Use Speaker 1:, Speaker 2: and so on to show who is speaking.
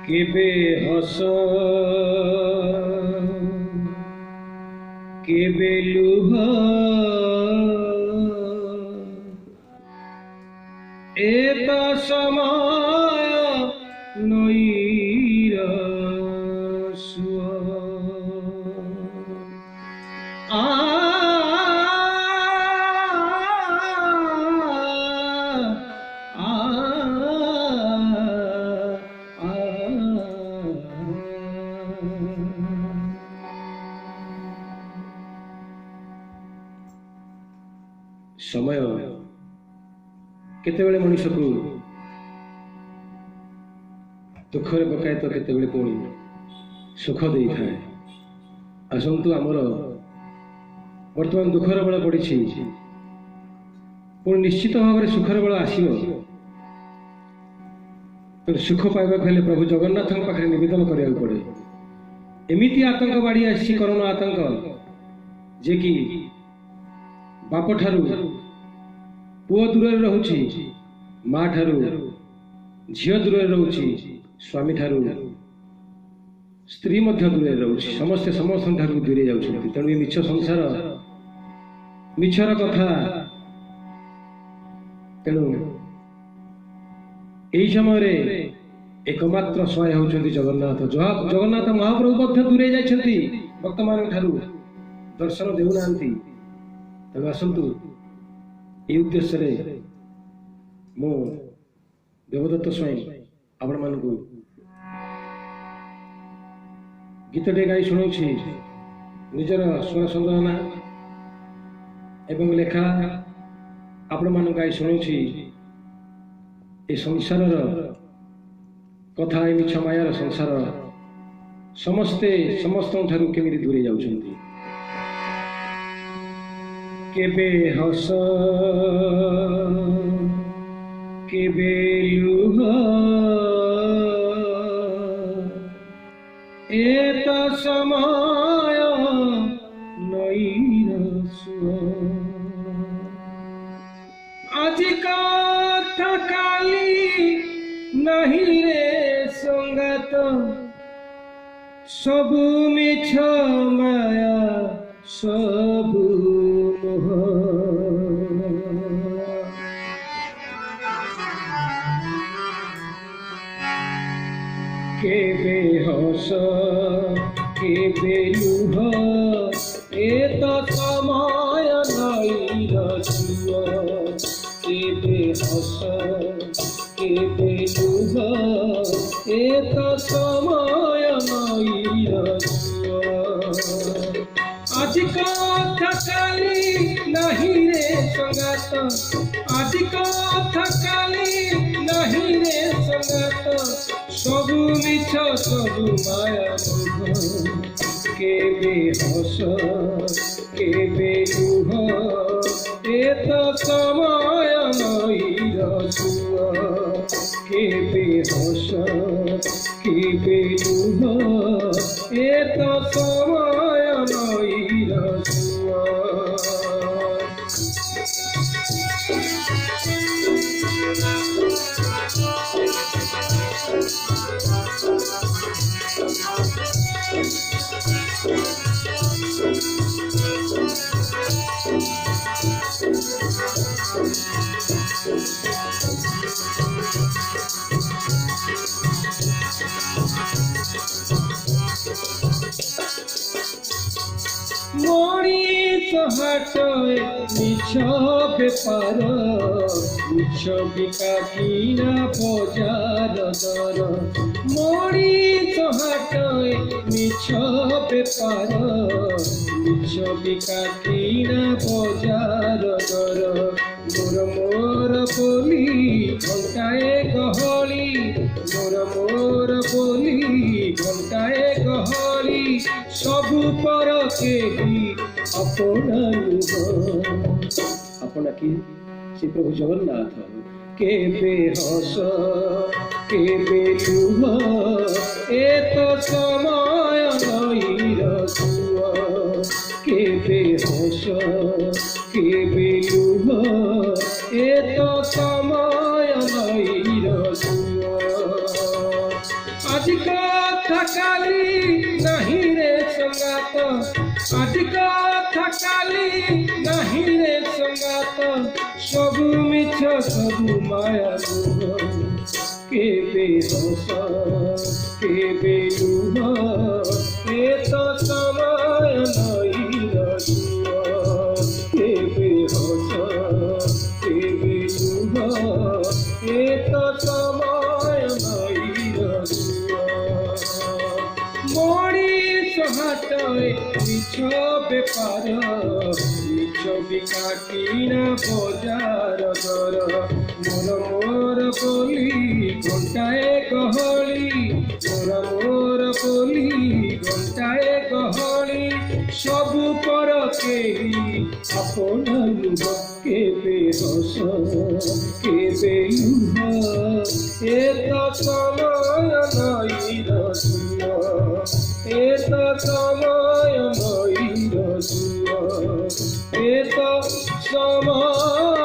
Speaker 1: केबे हस केबे लुह एत समय नईर सुआ समय केतेबेले मनुष्य को दुखरे पकाए तो केतेबेले पुणी सुख दे था। आसतु आमर वर्तमान दुखर बेल पड़ी पुणी निश्चित भाव में सुखर बेल आसो। सुख पाइबा हेले प्रभु जगन्नाथ पाखे निवेदन करा पड़े। एमती आतंकवाड़ी आसी करोना आतंक जे कि बाप ठारू पुओ दूर रोचे, माँ ठारू झील दूर रोचे, स्वामी ठारू स्त्री दूर रोचे, समस्ते समस्त ठारू दूरे जाऊँ। तेणु मिछ संसार मिछर कथा। तेणु यही समय एकमात्र सहाय होती जगन्नाथ। जगन्नाथ महाप्रभु दूरे जाइछन्ति, भक्त मान ठारू दर्शन देउना। तेणु आसतु ये उद्देश्य मु देवदत्त स्वयं आपण मान गीतटे गाई शुणु। निजर स्वर संयोजना एवं लेखा आपण मान गाई शुणु। ये संसार कथा मिछ मायार संसार समस्ते समस्त ठारू केमिति दूरे जाउछन्ति। केबे हस केबे लुह एत समय नईर सुआ आज कथा काली नहीं रे संगत सबु मिछ माया सबु केबे हस केबे लुह एत समय नईर सुआ केबे हस केबे लुह एत समय नईर सुआ आज कथा काली नहीं रे संगत आज कथा काली नहीं रे संगत सबु मिछ सबु माया मोह केबे हस केबे लुह एत समय नईर सुआ केबे हस केबे लुह एत समय नईर सुआ मणिष हाटय मिछ बेपार मिछ बिका किना बजार दर मणिष हाटय मिछ बेपार मिछ बिका किना बजार दर मोर बोली घंटाए गहली मोर बोली घंटाए गहली सबु पर केही अपना अपना कि श्री प्रभु जगन्नाथ केबे हस केबे लुह एत समय नईर सुआ केबे हस केबे लुह एत समय नईर सुआ আজি কথা কালি নাহি রে সঙ্গাত আজি কথা কালি নাহি রে সঙ্গাত সবু মিছ সবু মায়া কেবে হস কেবে লুহ এ তো সময় নই কেবে হস কেবে লুহ এ তো সময় নই মরিচ হাটে মিছ বেপার মিছ বিকা কিনা বজার দর মোর মোর বলি ঘণ্টায়ে গহলি মোর বলি ঘণ্টায়ে গহলি সবু পর কেহি আপন লুহ কেবে হস কেবে লুহ এ তো সময় নই এ তো সময় নই এ তো সময়